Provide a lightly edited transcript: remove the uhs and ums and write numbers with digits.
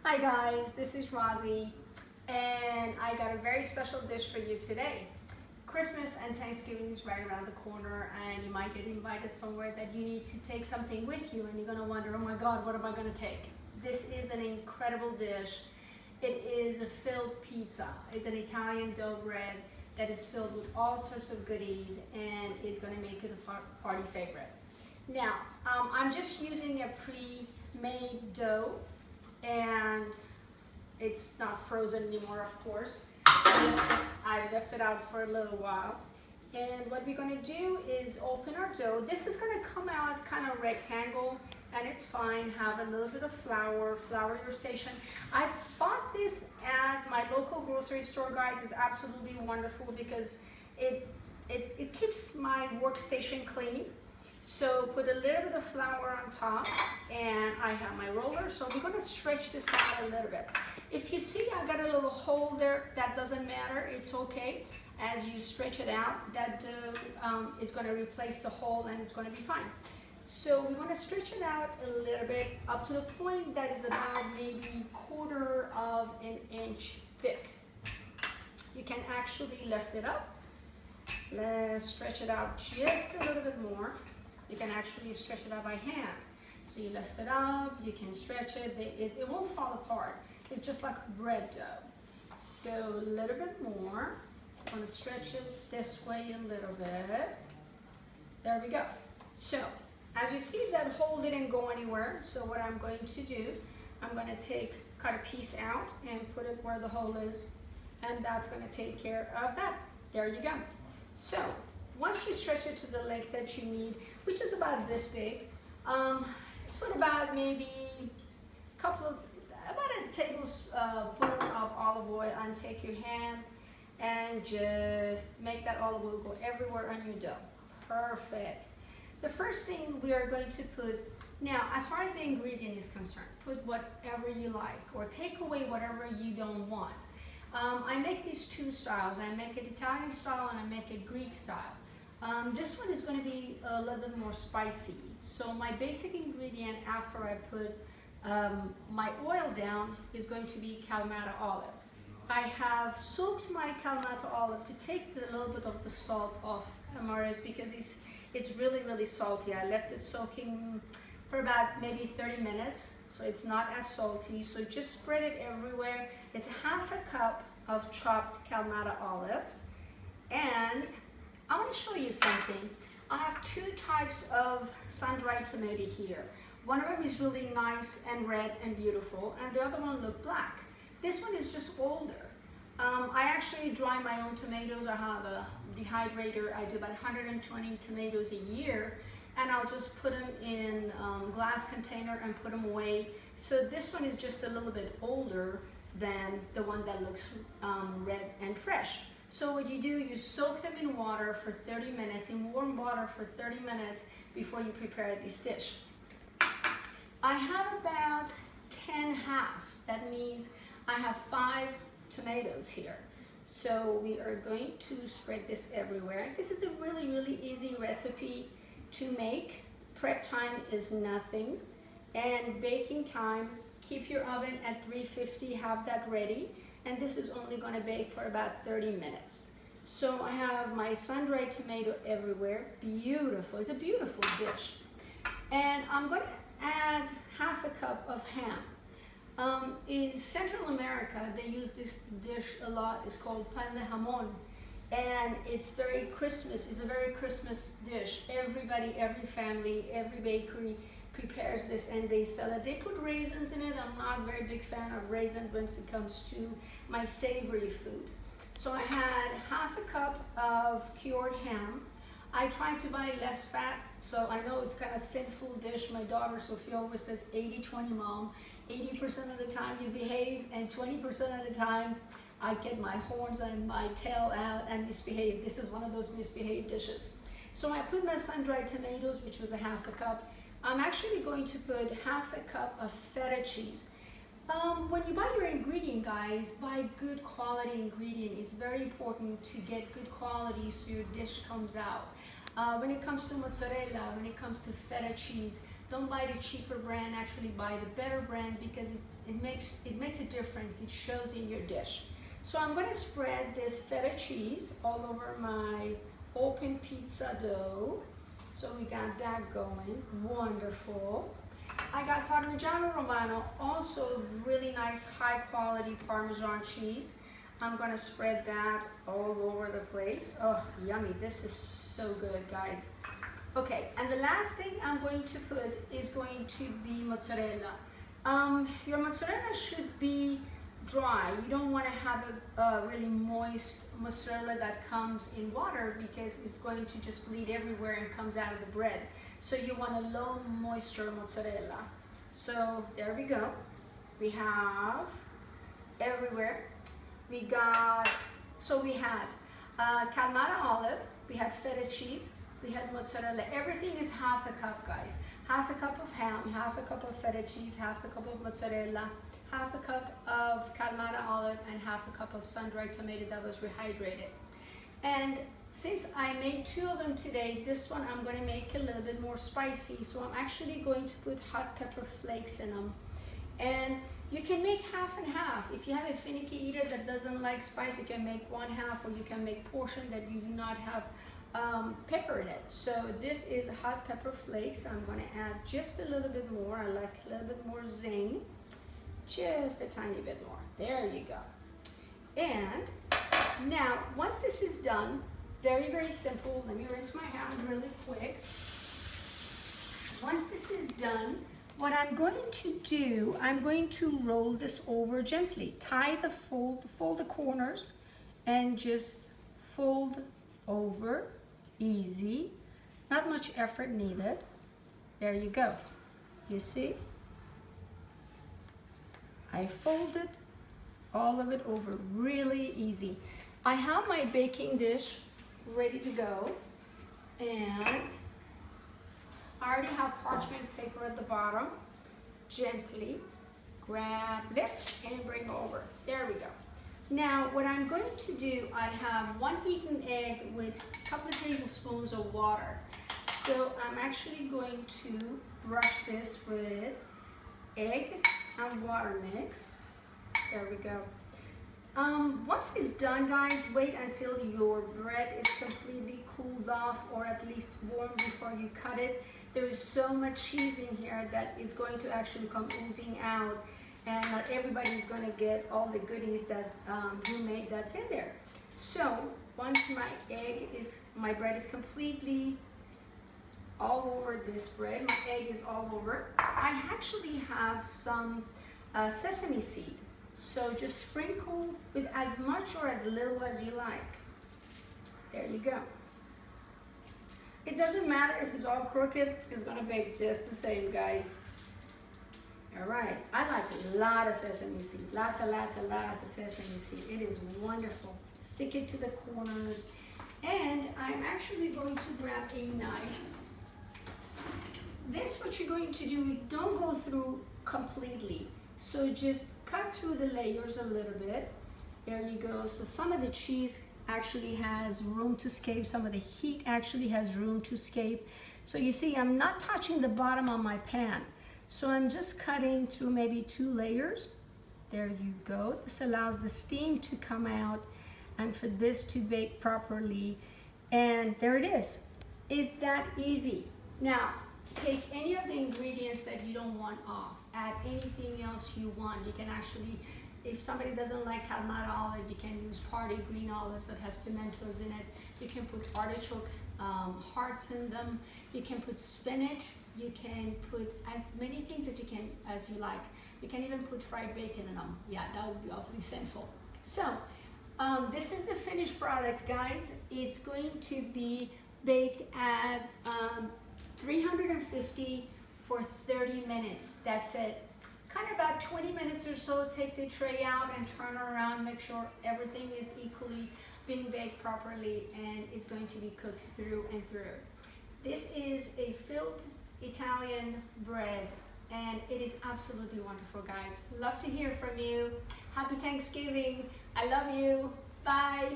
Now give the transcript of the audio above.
Hi guys, this is Rosie, and I got a very special dish for you today. Christmas and Thanksgiving is right around the corner, and you might get invited somewhere that you need to take something with you, and you're gonna wonder, oh my God, what am I gonna take? So this is an incredible dish. It is a filled pizza. It's an Italian dough bread that is filled with all sorts of goodies, and it's gonna make it a party favorite. Now, I'm just using a pre-made dough, and it's not frozen anymore, of course. I left it out for a little while. And what we're gonna do is open our dough. This is gonna come out kind of rectangle, and it's fine. Have a little bit of flour your station. I bought this at my local grocery store, guys. It's absolutely wonderful because it keeps my workstation clean. So put a little bit of flour on top, and I have my roller, so we're gonna stretch this out a little bit. If you see I got a little hole there, that doesn't matter, it's okay. As you stretch it out, that dough is gonna replace the hole and it's gonna be fine. So we're gonna stretch it out a little bit up to the point that is about maybe 1/4 of an inch thick. You can actually lift it up. Let's stretch it out just a little bit more. You can actually stretch it out by hand. So you lift it up, you can stretch it, it won't fall apart. It's just like bread dough. So a little bit more. I'm gonna stretch it this way a little bit. There we go. So, as you see, that hole didn't go anywhere. So what I'm going to do, I'm gonna cut a piece out and put it where the hole is. And that's gonna take care of that. There you go. So, once you stretch it to the length that you need, which is about this big, just put about maybe about a tablespoon of olive oil, and take your hand and just make that olive oil go everywhere on your dough. Perfect. The first thing we are going to put, now as far as the ingredient is concerned, put whatever you like or take away whatever you don't want. I make these two styles. I make it Italian style and I make it Greek style. This one is going to be a little bit more spicy. So my basic ingredient after I put my oil down is going to be Kalamata olive. I have soaked my Kalamata olive to take a little bit of the salt off Amares because it's really, really salty. I left it soaking for about maybe 30 minutes, so it's not as salty. So just spread it everywhere. It's 1/2 cup of chopped Kalamata olive. And I want to show you something. I have two types of sun-dried tomato here. One of them is really nice and red and beautiful, and the other one look black. This one is just older. I actually dry my own tomatoes. I have a dehydrator. I do about 120 tomatoes a year, and I'll just put them in glass container and put them away. So this one is just a little bit older than the one that looks red and fresh. So what you do, you soak them in water for 30 minutes, in warm water for 30 minutes before you prepare this dish. I have about 10 halves. That means I have 5 tomatoes here. So we are going to spread this everywhere. This is a really, really easy recipe to make. Prep time is nothing. And baking time, keep your oven at 350, have that ready. And this is only going to bake for about 30 minutes. So I have my sun-dried tomato everywhere. Beautiful. It's a beautiful dish. And I'm going to add 1/2 cup of ham. In Central America, they use this dish a lot. It's called pan de jamon. And it's very Christmas. It's a very Christmas dish. Everybody, every family, every bakery prepares this and they sell it. They put raisins in it. I'm not a very big fan of raisins when it comes to my savory food. So I had 1/2 cup of cured ham. I try to buy less fat, so I know it's kind of sinful dish. My daughter Sophia always says 80-20 mom. 80% of the time you behave, and 20% of the time I get my horns and my tail out and misbehave. This is one of those misbehaved dishes. So I put my sun-dried tomatoes, which was a 1/2 cup. I'm actually going to put 1/2 cup of feta cheese. When you buy your ingredient, guys, buy good quality ingredient. It's very important to get good quality so your dish comes out. When it comes to mozzarella, when it comes to feta cheese, Don't buy the cheaper brand, actually buy the better brand, because it makes a difference. It shows in your dish. So I'm going to spread this feta cheese all over my open pizza dough. So we got that going. Wonderful. I got Parmigiano Romano, also really nice high quality Parmesan cheese. I'm going to spread that all over the place. Oh, yummy. This is so good, guys. Okay, and the last thing I'm going to put is going to be mozzarella. Your mozzarella should be dry. You don't want to have a really moist mozzarella that comes in water, because it's going to just bleed everywhere and comes out of the bread. So you want a low moisture mozzarella. So there we go. We have everywhere. We had Kalamata olive, we had feta cheese, we had mozzarella. Everything is half a cup, guys. Half a cup of ham, half a cup of feta cheese, half a cup of mozzarella, half a cup of Kalamata olive, and half a cup of sun-dried tomato that was rehydrated. And since I made 2 of them today, this one I'm going to make a little bit more spicy. So I'm actually going to put hot pepper flakes in them. And you can make half and half. If you have a finicky eater that doesn't like spice, you can make 1/2, or you can make portion that you do not have pepper in it. So this is hot pepper flakes. I'm going to add just a little bit more. I like a little bit more zing. Just a tiny bit more. There you go. And now, once this is done, very, very simple. Let me rinse my hand really quick. Once this is done, what I'm going to do, I'm going to roll this over gently. Fold the corners, and just fold over. Easy. Not much effort needed. There you go. You see? I folded all of it over, really easy. I have my baking dish ready to go, and I already have parchment paper at the bottom. Gently grab, lift, and bring over. There we go. Now what I'm going to do, I have 1 beaten egg with a couple of tablespoons of water. So I'm actually going to brush this with egg and water mix. There we go. Once it's done, guys, wait until your bread is completely cooled off, or at least warm, before you cut it. There is so much cheese in here that is going to actually come oozing out, and not everybody's going to get all the goodies that you made that's in there. So once my bread is completely all over this bread, my egg is all over, I actually have some sesame seed. So just sprinkle with as much or as little as you like. There you go. It doesn't matter if it's all crooked, it's gonna bake just the same, guys. All right, I like a lot of sesame seed, lots of sesame seed. It is wonderful. Stick it to the corners. And I'm actually going to grab a knife. This, what you're going to do, don't go through completely. So just cut through the layers a little bit. There you go. So some of the cheese actually has room to escape. Some of the heat actually has room to escape. So you see, I'm not touching the bottom of my pan. So I'm just cutting through maybe 2 layers. There you go. This allows the steam to come out and for this to bake properly. And there it is. It's that easy. Now, take any of the ingredients that you don't want off. Add anything else you want. You can actually, if somebody doesn't like Kalamata olive, you can use party green olives that has pimentos in it. You can put artichoke hearts in them. You can put spinach. You can put as many things that you can as you like. You can even put fried bacon in them. Yeah, that would be awfully sinful. So this is the finished product, guys. It's going to be baked at 350 for 30 minutes. That's it. Kind of about 20 minutes or so. Take the tray out and turn around. Make sure everything is equally being baked properly, and it's going to be cooked through and through. This is a filled Italian bread, and it is absolutely wonderful, guys. Love to hear from you. Happy Thanksgiving. I love you. Bye.